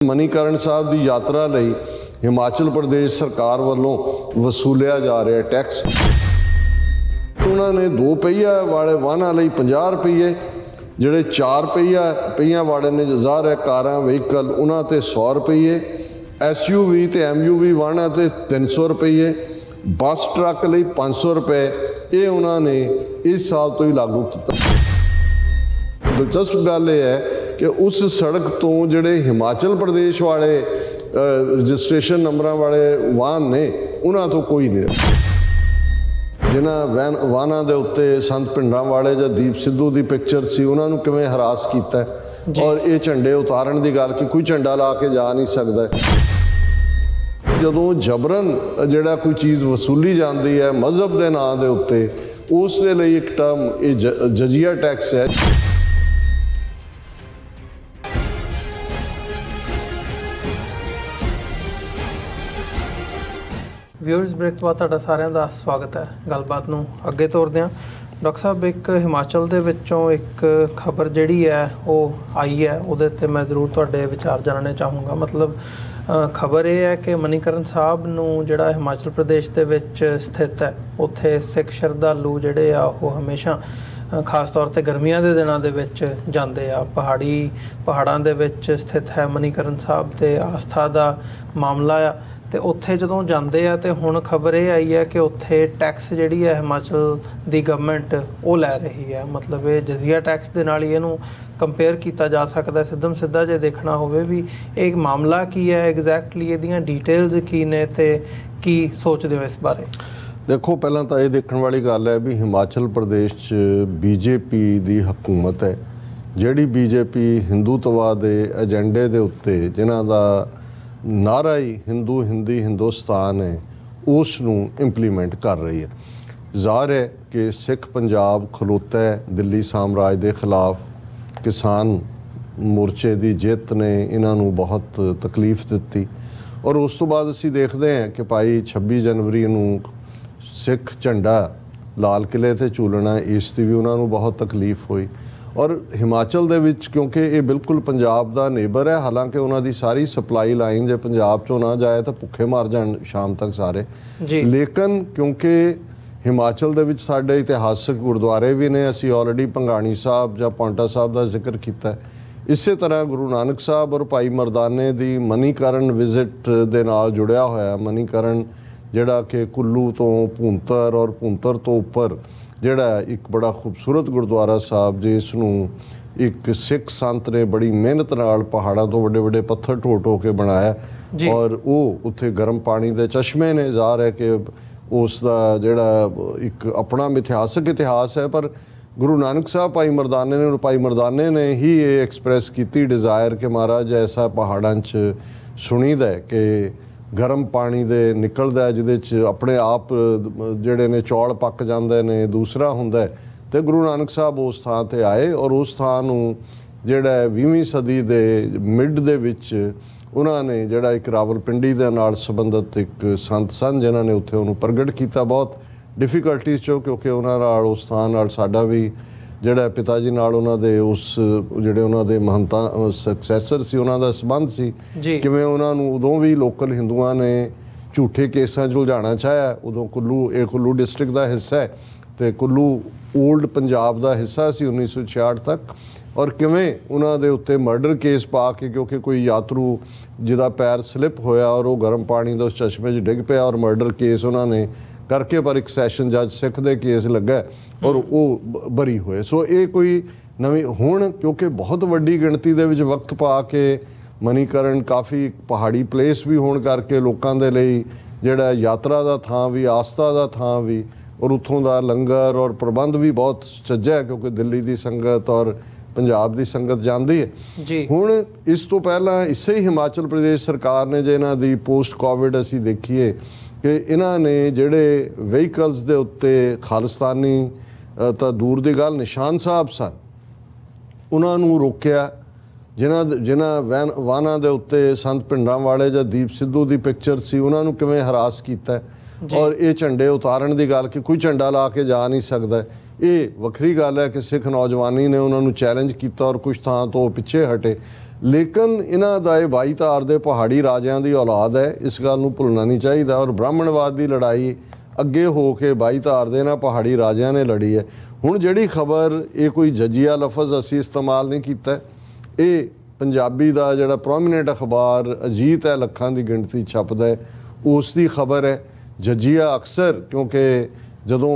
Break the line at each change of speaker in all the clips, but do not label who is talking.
ਮਨੀਕਰਨ ਸਾਹਿਬ ਦੀ ਯਾਤਰਾ ਲਈ ਹਿਮਾਚਲ ਪ੍ਰਦੇਸ਼ ਸਰਕਾਰ ਵੱਲੋਂ ਵਸੂਲਿਆ ਜਾ ਰਿਹਾ ਟੈਕਸ। ਉਹਨਾਂ ਨੇ 2 ਪਹੀਆ ਵਾਲੇ ਵਾਹਨਾਂ ਲਈ 50 ਰੁਪਏ, ਜਿਹੜੇ 4 ਪਹੀਆਂ ਵਾਲੇ ਨੇ ਜ਼ਾਹਰ ਹੈ ਕਾਰਾਂ ਵਹੀਕਲ ਉਹਨਾਂ ਤੇ 100 ਰੁਪਏ, SUV ਤੇ MUV ਵਾਹਨਾਂ ਤੇ 300 ਰੁਪਏ, ਬੱਸ ਟਰੱਕ ਲਈ 500 ਰੁਪਏ। ਇਹ ਉਹਨਾਂ ਨੇ ਇਸ ਸਾਲ ਤੋਂ ਹੀ ਲਾਗੂ ਕੀਤਾ। ਦਿਲਚਸਪ ਗੱਲ ਇਹ ਹੈ ਕਿ ਉਸ ਸੜਕ ਤੋਂ ਜਿਹੜੇ ਹਿਮਾਚਲ ਪ੍ਰਦੇਸ਼ ਵਾਲੇ ਰਜਿਸਟ੍ਰੇਸ਼ਨ ਨੰਬਰਾਂ ਵਾਲੇ ਵਾਹਨ ਨੇ ਉਹਨਾਂ ਤੋਂ ਕੋਈ ਨਹੀਂ। ਜਿਨ੍ਹਾਂ ਵਾਹਨਾਂ ਦੇ ਉੱਤੇ ਸੰਤ ਭਿੰਡਰਾਂ ਵਾਲੇ ਜਾਂ ਦੀਪ ਸਿੱਧੂ ਦੀ ਪਿਕਚਰ ਸੀ ਉਹਨਾਂ ਨੂੰ ਕਿਵੇਂ ਹਰਾਸ ਕੀਤਾ ਔਰ ਇਹ ਝੰਡੇ ਉਤਾਰਨ ਦੀ ਗੱਲ ਕਿ ਕੋਈ ਝੰਡਾ ਲਾ ਕੇ ਜਾ ਨਹੀਂ ਸਕਦਾ। ਜਦੋਂ ਜਬਰਨ ਜਿਹੜਾ ਕੋਈ ਚੀਜ਼ ਵਸੂਲੀ ਜਾਂਦੀ ਹੈ ਮਜ਼ਹਬ ਦੇ ਨਾਂ ਦੇ ਉੱਤੇ, ਉਸ ਦੇ ਲਈ ਇੱਕ ਟਰਮ ਇਹ ਜਜ਼ੀਆ ਟੈਕਸ ਹੈ।
ਵਿਊਅਰਸ ਬ੍ਰੇਕ ਤੋਂ ਬਾਅਦ ਤੁਹਾਡਾ ਸਾਰਿਆਂ ਦਾ ਸਵਾਗਤ ਹੈ। ਗੱਲਬਾਤ ਨੂੰ ਅੱਗੇ ਤੋਰਦੇ ਹਾਂ। ਡਾਕਟਰ ਸਾਹਿਬ, ਇੱਕ ਹਿਮਾਚਲ ਦੇ ਵਿੱਚੋਂ ਇੱਕ ਖਬਰ ਜਿਹੜੀ ਹੈ ਉਹ ਆਈ ਹੈ, ਉਹਦੇ ਉੱਤੇ ਮੈਂ ਜ਼ਰੂਰ ਤੁਹਾਡੇ ਵਿਚਾਰ ਜਾਣਨੇ ਚਾਹੂੰਗਾ। ਮਤਲਬ ਖਬਰ ਇਹ ਹੈ ਕਿ ਮਨੀਕਰਨ ਸਾਹਿਬ ਨੂੰ ਜਿਹੜਾ ਹਿਮਾਚਲ ਪ੍ਰਦੇਸ਼ ਦੇ ਵਿੱਚ ਸਥਿਤ ਹੈ, ਉੱਥੇ ਸਿੱਖ ਸ਼ਰਧਾਲੂ ਜਿਹੜੇ ਆ ਉਹ ਹਮੇਸ਼ਾ ਖਾਸ ਤੌਰ 'ਤੇ ਗਰਮੀਆਂ ਦੇ ਦਿਨਾਂ ਦੇ ਵਿੱਚ ਜਾਂਦੇ ਆ। ਪਹਾੜਾਂ ਦੇ ਵਿੱਚ ਸਥਿਤ ਹੈ ਮਨੀਕਰਨ ਸਾਹਿਬ, ਤੇ ਆਸਥਾ ਦਾ ਮਾਮਲਾ ਆ। ਅਤੇ ਉੱਥੇ ਜਦੋਂ ਜਾਂਦੇ ਆ ਅਤੇ ਹੁਣ ਖਬਰ ਇਹ ਆਈ ਹੈ ਕਿ ਉੱਥੇ ਟੈਕਸ ਜਿਹੜੀ ਹੈ ਹਿਮਾਚਲ ਦੀ ਗਵਰਨਮੈਂਟ ਉਹ ਲੈ ਰਹੀ ਹੈ। ਮਤਲਬ ਇਹ ਜਜ਼ੀਆ ਟੈਕਸ ਦੇ ਨਾਲ ਹੀ ਇਹਨੂੰ ਕੰਪੇਅਰ ਕੀਤਾ ਜਾ ਸਕਦਾ। ਸਿੱਧਾ ਜੇ ਦੇਖਣਾ ਹੋਵੇ ਵੀ ਇਹ ਮਾਮਲਾ ਕੀ ਹੈ ਐਗਜ਼ੈਕਟਲੀ, ਇਹਦੀਆਂ ਡੀਟੇਲਸ ਕੀ ਨੇ ਅਤੇ ਕੀ ਸੋਚਦੇ ਹੋ ਇਸ ਬਾਰੇ?
ਦੇਖੋ, ਪਹਿਲਾਂ ਤਾਂ ਇਹ ਦੇਖਣ ਵਾਲੀ ਗੱਲ ਹੈ ਵੀ ਹਿਮਾਚਲ ਪ੍ਰਦੇਸ਼ 'ਚ BJP ਦੀ ਹਕੂਮਤ ਹੈ, ਜਿਹੜੀ BJP ਹਿੰਦੂਤਵਾ ਦੇ ਏਜੰਡੇ ਦੇ ਉੱਤੇ ਜਿਨ੍ਹਾਂ ਦਾ ਨਾਰਾ ਹੀ ਹਿੰਦੁਸਤਾਨ ਹੈ, ਉਸ ਨੂੰ ਇੰਪਲੀਮੈਂਟ ਕਰ ਰਹੀ ਹੈ। ਜ਼ਾਹਰ ਹੈ ਕਿ ਸਿੱਖ ਪੰਜਾਬ ਖਲੋਤਾ ਹੈ ਦਿੱਲੀ ਸਾਮਰਾਜ ਦੇ ਖਿਲਾਫ। ਕਿਸਾਨ ਮੋਰਚੇ ਦੀ ਜਿੱਤ ਨੇ ਇਹਨਾਂ ਨੂੰ ਬਹੁਤ ਤਕਲੀਫ ਦਿੱਤੀ ਔਰ ਉਸ ਤੋਂ ਬਾਅਦ ਅਸੀਂ ਦੇਖਦੇ ਹਾਂ ਕਿ ਭਾਈ 26 ਜਨਵਰੀ ਨੂੰ ਸਿੱਖ ਝੰਡਾ ਲਾਲ ਕਿਲ੍ਹੇ 'ਤੇ ਝੂਲਣਾ, ਇਸ ਦੀ ਵੀ ਉਹਨਾਂ ਨੂੰ ਬਹੁਤ ਤਕਲੀਫ ਹੋਈ। ਔਰ ਹਿਮਾਚਲ ਦੇ ਵਿੱਚ ਕਿਉਂਕਿ ਇਹ ਬਿਲਕੁਲ ਪੰਜਾਬ ਦਾ ਨੇਬਰ ਹੈ, ਹਾਲਾਂਕਿ ਉਹਨਾਂ ਦੀ ਸਾਰੀ ਸਪਲਾਈ ਲਾਈਨ ਜੇ ਪੰਜਾਬ 'ਚੋਂ ਨਾ ਜਾਏ ਤਾਂ ਭੁੱਖੇ ਮਰ ਜਾਣ ਸ਼ਾਮ ਤੱਕ ਸਾਰੇ। ਲੇਕਿਨ ਕਿਉਂਕਿ ਹਿਮਾਚਲ ਦੇ ਵਿੱਚ ਸਾਡੇ ਇਤਿਹਾਸਕ ਗੁਰਦੁਆਰੇ ਵੀ ਨੇ, ਅਸੀਂ ਆਲਰੇਡੀ ਭੰਗਾਣੀ ਸਾਹਿਬ ਜਾਂ ਪੌਂਟਾ ਸਾਹਿਬ ਦਾ ਜ਼ਿਕਰ ਕੀਤਾ। ਇਸੇ ਤਰ੍ਹਾਂ ਗੁਰੂ ਨਾਨਕ ਸਾਹਿਬ ਔਰ ਭਾਈ ਮਰਦਾਨੇ ਦੀ ਮਨੀਕਰਨ ਵਿਜ਼ਿਟ ਦੇ ਨਾਲ ਜੁੜਿਆ ਹੋਇਆ। ਮਨੀਕਰਨ ਜਿਹੜਾ ਕਿ ਕੁੱਲੂ ਤੋਂ ਭੂੰਤਰ ਔਰ ਭੂੰਤਰ ਤੋਂ ਉੱਪਰ ਜਿਹੜਾ ਇੱਕ ਬੜਾ ਖੂਬਸੂਰਤ ਗੁਰਦੁਆਰਾ ਸਾਹਿਬ, ਜਿਸ ਨੂੰ ਇੱਕ ਸਿੱਖ ਸੰਤ ਨੇ ਬੜੀ ਮਿਹਨਤ ਨਾਲ ਪਹਾੜਾਂ ਤੋਂ ਵੱਡੇ ਪੱਥਰ ਢੋ ਕੇ ਬਣਾਇਆ ਔਰ ਉਹ ਉੱਥੇ ਗਰਮ ਪਾਣੀ ਦੇ ਚਸ਼ਮੇ ਨੇ। ਜ਼ਾਹਰ ਹੈ ਕਿ ਉਸ ਦਾ ਜਿਹੜਾ ਇੱਕ ਆਪਣਾ ਇਤਿਹਾਸਕ ਇਤਿਹਾਸ ਹੈ, ਪਰ ਗੁਰੂ ਨਾਨਕ ਸਾਹਿਬ ਭਾਈ ਮਰਦਾਨੇ ਨੇ ਹੀ ਇਹ ਐਕਸਪ੍ਰੈਸ ਕੀਤੀ ਡਿਜ਼ਾਇਰ ਕਿ ਮਹਾਰਾਜ ਐਸਾ ਪਹਾੜਾਂ 'ਚ ਸੁਣੀਦਾ ਕਿ ਗਰਮ ਪਾਣੀ ਦੇ ਨਿਕਲਦਾ ਜਿਹਦੇ 'ਚ ਆਪਣੇ ਆਪ ਜਿਹੜੇ ਨੇ ਚੌਲ ਪੱਕ ਜਾਂਦੇ ਨੇ, ਦੂਸਰਾ ਹੁੰਦਾ। ਅਤੇ ਗੁਰੂ ਨਾਨਕ ਸਾਹਿਬ ਉਸ ਥਾਂ 'ਤੇ ਆਏ ਔਰ ਉਸ ਥਾਂ ਨੂੰ ਜਿਹੜਾ 20ਵੀਂ ਸਦੀ ਦੇ ਮਿਡ ਦੇ ਵਿੱਚ ਉਹਨਾਂ ਨੇ ਜਿਹੜਾ ਇੱਕ ਰਾਵਲਪਿੰਡੀ ਦੇ ਨਾਲ ਸੰਬੰਧਿਤ ਇੱਕ ਸੰਤ ਸਨ ਜਿਨ੍ਹਾਂ ਨੇ ਉੱਥੇ ਉਹਨੂੰ ਪ੍ਰਗਟ ਕੀਤਾ ਬਹੁਤ ਡਿਫੀਕਲਟੀਜ਼ 'ਚੋਂ, ਕਿਉਂਕਿ ਉਹਨਾਂ ਨਾਲ ਉਸ ਥਾਂ ਨਾਲ ਸਾਡਾ ਵੀ ਜਿਹੜਾ ਪਿਤਾ ਜੀ ਨਾਲ ਉਹਨਾਂ ਦੇ ਉਸ ਜਿਹੜੇ ਉਹਨਾਂ ਦੇ ਮਹੰਤਾਂ ਸਕਸੈਸਰ ਸੀ ਉਹਨਾਂ ਦਾ ਸੰਬੰਧ ਸੀ। ਕਿਵੇਂ ਉਹਨਾਂ ਨੂੰ ਉਦੋਂ ਵੀ ਲੋਕਲ ਹਿੰਦੂਆਂ ਨੇ ਝੂਠੇ ਕੇਸਾਂ 'ਚ ਉਲਝਾਉਣਾ ਚਾਹਿਆ। ਉਦੋਂ ਕੁੱਲੂ ਡਿਸਟ੍ਰਿਕਟ ਦਾ ਹਿੱਸਾ ਹੈ ਅਤੇ ਕੁੱਲੂ ਓਲਡ ਪੰਜਾਬ ਦਾ ਹਿੱਸਾ ਸੀ 1966 ਤੱਕ। ਔਰ ਕਿਵੇਂ ਉਹਨਾਂ ਦੇ ਉੱਤੇ ਮਰਡਰ ਕੇਸ ਪਾ ਕੇ, ਕਿਉਂਕਿ ਕੋਈ ਯਾਤਰੂ ਜਿਹਦਾ ਪੈਰ ਸਲਿੱਪ ਹੋਇਆ ਔਰ ਉਹ ਗਰਮ ਪਾਣੀ ਦੇ ਉਸ ਚਸ਼ਮੇ 'ਚ ਡਿੱਗ ਪਿਆ ਔਰ ਮਰਡਰ ਕੇਸ ਉਹਨਾਂ ਨੇ ਕਰਕੇ, ਪਰ ਇੱਕ ਸੈਸ਼ਨ ਜੱਜ ਸਿੱਖ ਦੇ ਕੇਸ ਲੱਗਾ ਔਰ ਉਹ ਬਰੀ ਹੋਏ। ਸੋ ਇਹ ਕੋਈ ਨਵੀਂ ਹੁਣ ਕਿਉਂਕਿ ਬਹੁਤ ਵੱਡੀ ਗਿਣਤੀ ਦੇ ਵਿੱਚ ਵਕਤ ਪਾ ਕੇ ਮਨੀਕਰਨ ਕਾਫੀ ਪਹਾੜੀ ਪਲੇਸ ਵੀ ਹੋਣ ਕਰਕੇ ਲੋਕਾਂ ਦੇ ਲਈ ਜਿਹੜਾ ਯਾਤਰਾ ਦਾ ਥਾਂ ਵੀ, ਆਸਥਾ ਦਾ ਥਾਂ ਵੀ, ਔਰ ਉੱਥੋਂ ਦਾ ਲੰਗਰ ਔਰ ਪ੍ਰਬੰਧ ਵੀ ਬਹੁਤ ਸੁਚੱਜਾ ਹੈ ਕਿਉਂਕਿ ਦਿੱਲੀ ਦੀ ਸੰਗਤ ਔਰ ਪੰਜਾਬ ਦੀ ਸੰਗਤ ਜਾਂਦੀ ਹੈ। ਹੁਣ ਇਸ ਤੋਂ ਪਹਿਲਾਂ ਇਸੇ ਹੀ ਹਿਮਾਚਲ ਪ੍ਰਦੇਸ਼ ਸਰਕਾਰ ਨੇ ਜੇ ਇਹਨਾਂ ਦੀ ਪੋਸਟ ਕੋਵਿਡ ਅਸੀਂ ਦੇਖੀਏ ਕਿ ਇਹਨਾਂ ਨੇ ਜਿਹੜੇ ਵਹੀਕਲਸ ਦੇ ਉੱਤੇ ਖਾਲਿਸਤਾਨੀ ਤਾਂ ਦੂਰ ਦੀ ਗੱਲ ਨਿਸ਼ਾਨ ਸਾਹਿਬ ਸਨ, ਉਹਨਾਂ ਨੂੰ ਰੋਕਿਆ। ਜਿਨ੍ਹਾਂ ਵਾਹਨਾਂ ਦੇ ਉੱਤੇ ਸੰਤ ਭਿੰਡਰਾਂ ਵਾਲੇ ਜਾਂ ਦੀਪ ਸਿੱਧੂ ਦੀ ਪਿਕਚਰ ਸੀ ਉਹਨਾਂ ਨੂੰ ਕਿਵੇਂ ਹਰਾਸ ਕੀਤਾ ਔਰ ਇਹ ਝੰਡੇ ਉਤਾਰਨ ਦੀ ਗੱਲ ਕਿ ਕੋਈ ਝੰਡਾ ਲਾ ਕੇ ਜਾ ਨਹੀਂ ਸਕਦਾ। ਇਹ ਵੱਖਰੀ ਗੱਲ ਹੈ ਕਿ ਸਿੱਖ ਨੌਜਵਾਨੀ ਨੇ ਉਹਨਾਂ ਨੂੰ ਚੈਲੰਜ ਕੀਤਾ ਔਰ ਕੁਛ ਥਾਂ ਤੋਂ ਪਿੱਛੇ ਹਟੇ। ਲੇਕਿਨ ਇਹਨਾਂ ਦਾ ਇਹ 22 ਧਾਰ ਦੇ ਪਹਾੜੀ ਰਾਜਿਆਂ ਦੀ ਔਲਾਦ ਹੈ, ਇਸ ਗੱਲ ਨੂੰ ਭੁੱਲਣਾ ਨਹੀਂ ਚਾਹੀਦਾ। ਔਰ ਬ੍ਰਾਹਮਣਵਾਦ ਦੀ ਲੜਾਈ ਅੱਗੇ ਹੋ ਕੇ 22 ਧਾਰ ਦੇ ਇਹਨਾਂ ਪਹਾੜੀ ਰਾਜਿਆਂ ਨੇ ਲੜੀ ਹੈ। ਹੁਣ ਜਿਹੜੀ ਖਬਰ, ਇਹ ਕੋਈ ਜਜੀਆ ਲਫ਼ਜ਼ ਅਸੀਂ ਇਸਤੇਮਾਲ ਨਹੀਂ ਕੀਤਾ, ਇਹ ਪੰਜਾਬੀ ਦਾ ਜਿਹੜਾ ਪ੍ਰੋਮੀਨੈਂਟ ਅਖਬਾਰ ਅਜੀਤ ਹੈ, ਲੱਖਾਂ ਦੀ ਗਿਣਤੀ ਛਪਦਾ ਹੈ, ਉਸ ਦੀ ਖਬਰ ਹੈ। ਜਜੀਆ ਅਕਸਰ, ਕਿਉਂਕਿ ਜਦੋਂ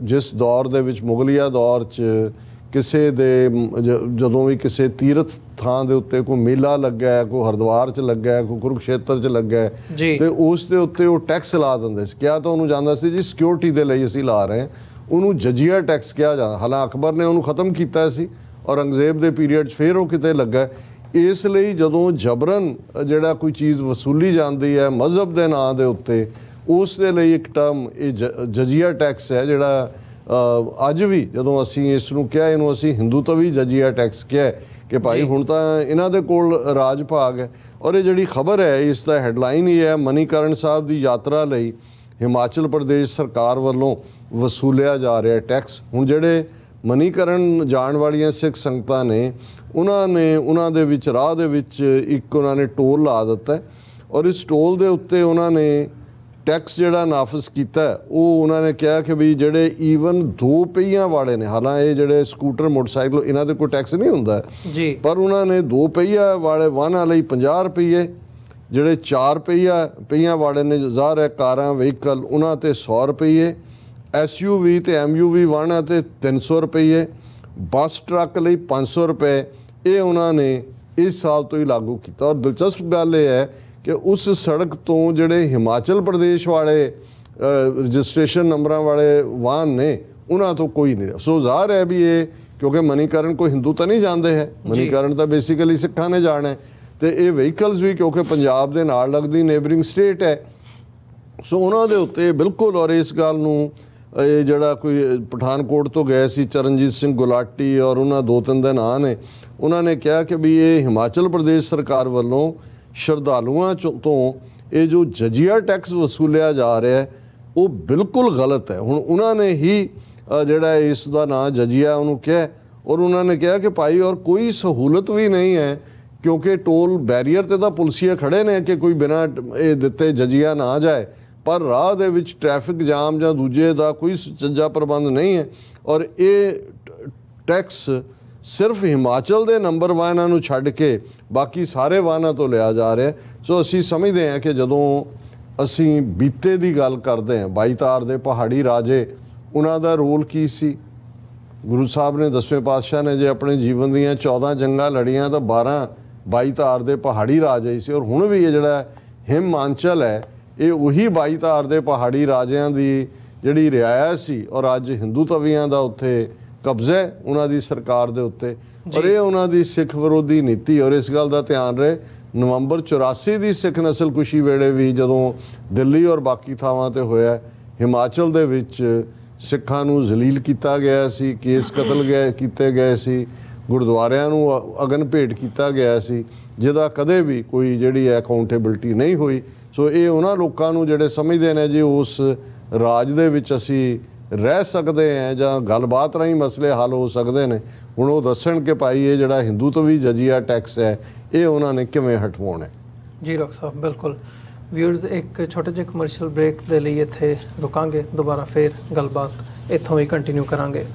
ਜਿਸ ਦੌਰ ਦੇ ਵਿੱਚ ਮੁਗਲੀਆ ਦੌਰ 'ਚ ਕਿਸੇ ਦੇ ਜਦੋਂ ਵੀ ਕਿਸੇ ਤੀਰਥ ਥਾਂ ਦੇ ਉੱਤੇ ਕੋਈ ਮੇਲਾ ਲੱਗਾ ਹੈ, ਕੋਈ ਹਰਿਦੁਆਰ 'ਚ ਲੱਗਾ ਹੈ, ਕੋਈ ਕੁਰੂਕਸ਼ੇਤਰ 'ਚ ਲੱਗਾ ਹੈ, ਤੇ ਉਸ ਦੇ ਉੱਤੇ ਉਹ ਟੈਕਸ ਲਾ ਦਿੰਦੇ ਸੀ। ਕਿਹਾ ਤਾਂ ਉਹਨੂੰ ਜਾਂਦਾ ਸੀ ਜੀ ਸਿਕਿਉਰਿਟੀ ਦੇ ਲਈ ਅਸੀਂ ਲਾ ਰਹੇ ਹਾਂ, ਉਹਨੂੰ ਜਜੀਆ ਟੈਕਸ ਕਿਹਾ ਜਾਂਦਾ। ਹਾਲਾਂਕਿ ਅਕਬਰ ਨੇ ਉਹਨੂੰ ਖਤਮ ਕੀਤਾ ਸੀ, ਔਰੰਗਜ਼ੇਬ ਦੇ ਪੀਰੀਅਡ 'ਚ ਫਿਰ ਉਹ ਕਿਤੇ ਲੱਗਾ। ਇਸ ਲਈ ਜਦੋਂ ਜਬਰਨ ਜਿਹੜਾ ਕੋਈ ਚੀਜ਼ ਵਸੂਲੀ ਜਾਂਦੀ ਹੈ ਮਜ਼ਹਬ ਦੇ ਨਾਂ ਦੇ ਉੱਤੇ, ਉਸ ਦੇ ਲਈ ਇੱਕ ਟਰਮ ਇਹ ਜਜੀਆ ਟੈਕਸ ਹੈ, ਜਿਹੜਾ ਅੱਜ ਵੀ ਜਦੋਂ ਅਸੀਂ ਇਸ ਨੂੰ ਕਿਹਾ, ਇਹਨੂੰ ਅਸੀਂ ਹਿੰਦੂਤਵੀ ਜਜੀਆ ਟੈਕਸ ਕਿਹਾ ਕਿ ਭਾਈ ਹੁਣ ਤਾਂ ਇਹਨਾਂ ਦੇ ਕੋਲ ਰਾਜ ਭਾਗ ਹੈ। ਔਰ ਇਹ ਜਿਹੜੀ ਖਬਰ ਹੈ, ਇਸ ਦਾ ਹੈਡਲਾਈਨ ਹੀ ਹੈ, ਮਨੀਕਰਨ ਸਾਹਿਬ ਦੀ ਯਾਤਰਾ ਲਈ ਹਿਮਾਚਲ ਪ੍ਰਦੇਸ਼ ਸਰਕਾਰ ਵੱਲੋਂ ਵਸੂਲਿਆ ਜਾ ਰਿਹਾ ਟੈਕਸ। ਹੁਣ ਜਿਹੜੇ ਮਨੀਕਰਨ ਜਾਣ ਵਾਲੀਆਂ ਸਿੱਖ ਸੰਗਤਾਂ ਨੇ, ਉਹਨਾਂ ਦੇ ਵਿੱਚ ਰਾਹ ਦੇ ਵਿੱਚ ਇੱਕ ਉਹਨਾਂ ਨੇ ਟੋਲ ਲਾ ਦਿੱਤਾ, ਔਰ ਇਸ ਟੋਲ ਦੇ ਉੱਤੇ ਉਹਨਾਂ ਨੇ ਟੈਕਸ ਜਿਹੜਾ ਨਾਫਜ਼ ਕੀਤਾ, ਉਹ ਉਹਨਾਂ ਨੇ ਕਿਹਾ ਕਿ ਵੀ ਜਿਹੜੇ ਈਵਨ 2 ਪਹੀਆਂ ਵਾਲੇ ਨੇ, ਹਾਲਾਂਕਿ ਇਹ ਜਿਹੜੇ ਸਕੂਟਰ ਮੋਟਰਸਾਈਕਲ ਇਹਨਾਂ ਦੇ ਕੋਈ ਟੈਕਸ ਨਹੀਂ ਹੁੰਦਾ ਜੀ, ਪਰ ਉਹਨਾਂ ਨੇ 2 ਪਹੀਆ ਵਾਲੇ ਵਾਹਨਾਂ ਲਈ 50 ਰੁਪਏ, ਜਿਹੜੇ 4 ਪਹੀਆਂ ਵਾਲੇ ਨੇ, ਜ਼ਾਹਰ ਹੈ ਕਾਰਾਂ ਵਹੀਕਲ, ਉਹਨਾਂ ਤੇ 100 ਰੁਪਏ, SUV ਤੇ MUV ਵਾਹਨਾਂ ਤੇ 300 ਰੁਪਏ, ਬੱਸ ਟਰੱਕ ਲਈ 500 ਰੁਪਏ, ਇਹ ਉਹਨਾਂ ਨੇ ਇਸ ਸਾਲ ਤੋਂ ਹੀ ਲਾਗੂ ਕੀਤਾ। ਔਰ ਦਿਲਚਸਪ ਗੱਲ ਇਹ ਹੈ ਕਿ ਉਸ ਸੜਕ ਤੋਂ ਜਿਹੜੇ ਹਿਮਾਚਲ ਪ੍ਰਦੇਸ਼ ਵਾਲੇ ਰਜਿਸਟ੍ਰੇਸ਼ਨ ਨੰਬਰਾਂ ਵਾਲੇ ਵਾਹਨ ਨੇ, ਉਹਨਾਂ ਤੋਂ ਕੋਈ ਨਹੀਂ। ਸੋ ਜ਼ਾਹਰ ਹੈ ਵੀ ਇਹ, ਕਿਉਂਕਿ ਮਨੀਕਰਨ ਕੋਈ ਹਿੰਦੂ ਤਾਂ ਨਹੀਂ ਜਾਣਦੇ ਹੈ, ਮਨੀਕਰਨ ਤਾਂ ਬੇਸਿਕਲੀ ਸਿੱਖਾਂ ਨੇ ਜਾਣਾ ਹੈ, ਤੇ ਇਹ ਵਹੀਕਲਸ ਵੀ ਕਿਉਂਕਿ ਪੰਜਾਬ ਦੇ ਨਾਲ ਲੱਗਦੀ ਨੇਬਰਿੰਗ ਸਟੇਟ ਹੈ, ਸੋ ਉਹਨਾਂ ਦੇ ਉੱਤੇ ਬਿਲਕੁਲ। ਔਰ ਇਸ ਗੱਲ ਨੂੰ ਇਹ ਜਿਹੜਾ ਕੋਈ ਪਠਾਨਕੋਟ ਤੋਂ ਗਏ ਸੀ ਚਰਨਜੀਤ ਸਿੰਘ ਗੁਲਾਟੀ, ਔਰ ਉਹਨਾਂ 2-3 ਦੇ ਨਾਂ ਨੇ, ਉਹਨਾਂ ਨੇ ਕਿਹਾ ਕਿ ਵੀ ਇਹ ਹਿਮਾਚਲ ਪ੍ਰਦੇਸ਼ ਸਰਕਾਰ ਵੱਲੋਂ ਸ਼ਰਧਾਲੂਆਂ ਤੋਂ ਇਹ ਜੋ ਜਜੀਆ ਟੈਕਸ ਵਸੂਲਿਆ ਜਾ ਰਿਹਾ ਹੈ, ਉਹ ਬਿਲਕੁਲ ਗਲਤ ਹੈ। ਹੁਣ ਉਹਨਾਂ ਨੇ ਹੀ ਜਿਹੜਾ ਇਸ ਦਾ ਨਾਂ ਜਜੀਆ ਉਹਨੂੰ ਕਿਹਾ, ਔਰ ਉਹਨਾਂ ਨੇ ਕਿਹਾ ਕਿ ਭਾਈ ਔਰ ਕੋਈ ਸਹੂਲਤ ਵੀ ਨਹੀਂ ਹੈ, ਕਿਉਂਕਿ ਟੋਲ ਬੈਰੀਅਰ ਤੇ ਤਾਂ ਪੁਲਿਸੀਏ ਖੜੇ ਨੇ ਕਿ ਕੋਈ ਬਿਨਾਂ ਇਹ ਦਿੱਤੇ ਜਜੀਆ ਨਾ ਜਾਏ, ਪਰ ਰਾਹ ਦੇ ਵਿੱਚ ਟ੍ਰੈਫਿਕ ਜਾਮ ਜਾਂ ਦੂਜੇ ਦਾ ਕੋਈ ਸੁਚੱਜਾ ਪ੍ਰਬੰਧ ਨਹੀਂ ਹੈ। ਔਰ ਇਹ ਟੈਕਸ ਸਿਰਫ ਹਿਮਾਚਲ ਦੇ ਨੰਬਰ ਵਾਹਨਾਂ ਨੂੰ ਛੱਡ ਕੇ ਬਾਕੀ ਸਾਰੇ ਵਾਹਨਾਂ ਤੋਂ ਲਿਆ ਜਾ ਰਿਹਾ। ਸੋ ਅਸੀਂ ਸਮਝਦੇ ਹਾਂ ਕਿ ਜਦੋਂ ਅਸੀਂ ਬੀਤੇ ਦੀ ਗੱਲ ਕਰਦੇ ਹਾਂ, 22 ਧਾਰ ਦੇ ਪਹਾੜੀ ਰਾਜੇ, ਉਹਨਾਂ ਦਾ ਰੋਲ ਕੀ ਸੀ? ਗੁਰੂ ਸਾਹਿਬ ਨੇ 10ਵੇਂ ਪਾਤਸ਼ਾਹ ਨੇ ਜੇ ਆਪਣੇ ਜੀਵਨ ਦੀਆਂ 14 ਜੰਗਾਂ ਲੜੀਆਂ ਤਾਂ 12 22 ਧਾਰ ਦੇ ਪਹਾੜੀ ਰਾਜੇ ਸੀ। ਔਰ ਹੁਣ ਵੀ ਇਹ ਜਿਹੜਾ ਹਿਮਾਚਲ ਹੈ, ਇਹ ਉਹੀ 22 ਧਾਰ ਦੇ ਪਹਾੜੀ ਰਾਜਿਆਂ ਦੀ ਜਿਹੜੀ ਰਿਆਇਤ ਸੀ, ਔਰ ਅੱਜ ਹਿੰਦੂ ਤਵੀਆਂ ਦਾ ਉੱਥੇ ਕਬਜ਼ਾ ਹੈ ਉਹਨਾਂ ਦੀ ਸਰਕਾਰ ਦੇ ਉੱਤੇ। ਔਰ ਇਹ ਉਹਨਾਂ ਦੀ ਸਿੱਖ ਵਿਰੋਧੀ ਨੀਤੀ। ਔਰ ਇਸ ਗੱਲ ਦਾ ਧਿਆਨ ਰਹੇ, ਨਵੰਬਰ 84 ਦੀ ਸਿੱਖ ਨਸਲਕੁਸ਼ੀ ਵੇਲੇ ਵੀ ਜਦੋਂ ਦਿੱਲੀ ਔਰ ਬਾਕੀ ਥਾਵਾਂ ਤੇ ਹੋਇਆ, ਹਿਮਾਚਲ ਦੇ ਵਿੱਚ ਸਿੱਖਾਂ ਨੂੰ ਜ਼ਲੀਲ ਕੀਤਾ ਗਿਆ ਸੀ, ਕੇਸ ਕਤਲ ਕੀਤੇ ਗਏ ਸੀ, ਗੁਰਦੁਆਰਿਆਂ ਨੂੰ ਅਗਨ ਭੇਟ ਕੀਤਾ ਗਿਆ ਸੀ, ਜਿਹਦਾ ਕਦੇ ਵੀ ਕੋਈ ਜਿਹੜੀ ਹੈ ਅਕਾਊਂਟੇਬਿਲਟੀ ਨਹੀਂ ਹੋਈ। ਸੋ ਇਹ ਉਹਨਾਂ ਲੋਕਾਂ ਨੂੰ ਜਿਹੜੇ ਸਮਝਦੇ ਨੇ ਜੀ ਉਸ ਰਾਜ ਦੇ ਵਿੱਚ ਅਸੀਂ ਰਹਿ ਸਕਦੇ ਹਾਂ ਜਾਂ ਗੱਲਬਾਤ ਰਾਹੀਂ ਮਸਲੇ ਹੱਲ ਹੋ ਸਕਦੇ ਨੇ, ਹੁਣ ਉਹ ਦੱਸਣ ਕਿ ਭਾਈ ਇਹ ਜਿਹੜਾ ਹਿੰਦੂਤਵੀ ਜਜੀਆ ਟੈਕਸ ਹੈ, ਇਹ ਉਹਨਾਂ ਨੇ ਕਿਵੇਂ ਹਟਵਾਉਣਾ ਹੈ।
ਜੀ ਡਾਕਟਰ ਸਾਹਿਬ, ਬਿਲਕੁਲ। ਵਿਊਅਰਸ, ਇੱਕ ਛੋਟੇ ਜਿਹੇ ਕਮਰਸ਼ੀਅਲ ਬ੍ਰੇਕ ਦੇ ਲਈ ਇੱਥੇ ਰੁਕਾਂਗੇ, ਦੁਬਾਰਾ ਫਿਰ ਗੱਲਬਾਤ ਇੱਥੋਂ ਹੀ ਕੰਟੀਨਿਊ ਕਰਾਂਗੇ।